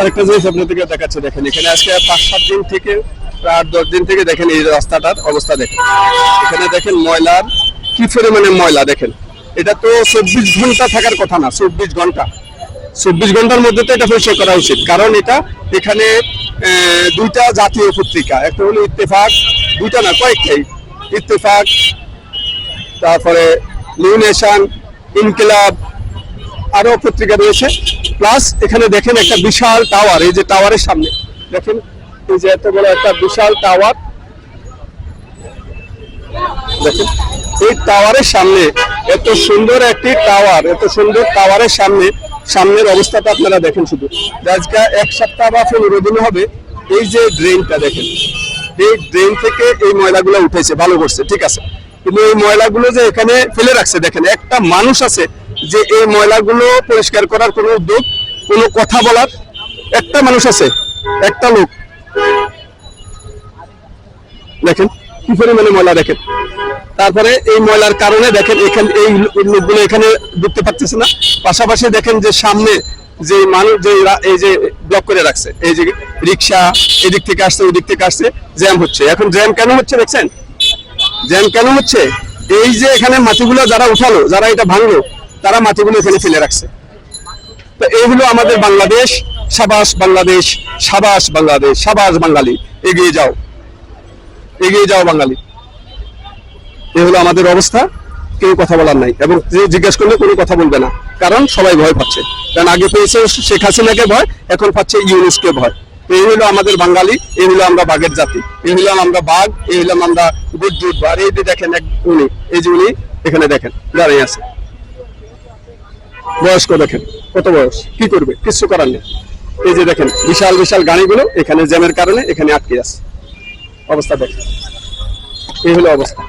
আরেকটা জিনিস আপনাদেরকে দেখাচ্ছে, দেখেন এখানে আজকে 5-7 দিন থেকে প্রায় 8-10 দিন থেকে দেখেন এই রাস্তাটার অবস্থা দেখেন। এখানে দেখেন ময়লার কি পরিমাণে ময়লা দেখেন। এটা তো 24 ঘন্টা থাকার কথা না, 24 ঘন্টা, 24 ঘন্টার মধ্যে তো এটা পরিষ্কার করা উচিত। কারণ এটা এখানে দুইটা জাতীয় পত্রিকা, একটা হলো ইত্তেফাক, দুইটা না কয়েকটাই, ইত্তেফাক, তারপরে নিউ নেশন, ইনকিলাব, আরো পত্রিকা রয়েছে। প্লাস এখানে দেখেন একটা বিশাল টাওয়ার, এই যে টাওয়ারের সামনে দেখেন, এই যে এত বড় একটা বিশাল টাওয়ার দেখেন। এই টাওয়ারের সামনে এত সুন্দর একটি টাওয়ার, এত সুন্দর টাওয়ারের সামনের অবস্থাটা আপনারা দেখেন। শুধু আজকে 1 সপ্তাহ বা 15 দিন হবে এই যে ড্রেনটা দেখেন, এই ড্রেন থেকে এই ময়লাগুলো উঠেছে, ভালো করছে, ঠিক আছে। কিন্তু এই ময়লাগুলো যে এখানে ফেলে রাখছে, দেখেন একটা মানুষ আছে যে এই ময়লাগুলো পরিষ্কার করার কোনো উদ্যোগ, কোনো কথা বলার একটা মানুষ আছে, একটা লোক। দেখেন কি পরিমাণে ময়লা দেখেন। তারপরে এই ময়লার কারণে দেখেন এখানে এই লোকগুলো এখানে ঢুকতে পারতেছে না। পাশাপাশি দেখেন যে সামনে যে মানুষ যে এই যে ব্লক করে রাখছে, এই যে রিক্সা এদিক থেকে আসছে ওই দিক থেকে আসছে, জ্যাম হচ্ছে। এখন জ্যাম কেন হচ্ছে দেখছেন? জ্যাম কেন হচ্ছে? এই যে এখানে মাটিগুলো যারা উঠালো, যারা এটা ভাঙলো, তারা মাটিগুলো এখানে ফেলে রাখছে। তো এই হলো আমাদের বাংলাদেশ। সাবাস বাংলাদেশ, সাবাস বাংলাদেশ, সাবাস বাঙালি, এগিয়ে যাও, এগিয়ে যাও বাঙালি। এই হলো আমাদের অবস্থা। কেউ কথা বলার নাই, এবং যে জিজ্ঞেস করলে কোনো কথা বলবে না, কারণ সবাই ভয় পাচ্ছে। কারণ আগে পেয়েছে শেখ হাসিনাকে ভয়, এখন পাচ্ছে ইউনুসকে ভয়। এই হলো আমাদের বাঙালি, এই হলো আমরা বাঘের জাতি, এই হলাম আমরা বাঘ, এই হলাম আমরা বুদ্ধুর। আর এই যে দেখেন উনি, এই যে উনি এখানে দেখেন দাঁড়িয়ে আছে, বয়স্ক, দেখেন কত বয়স, কি করবে, কিছু করার নেই। এই যে দেখেন বিশাল বিশাল গাড়িগুলো এখানে জ্যামের কারণে এখানে আটকে আছে, অবস্থা দেখেন। এই হলো অবস্থা।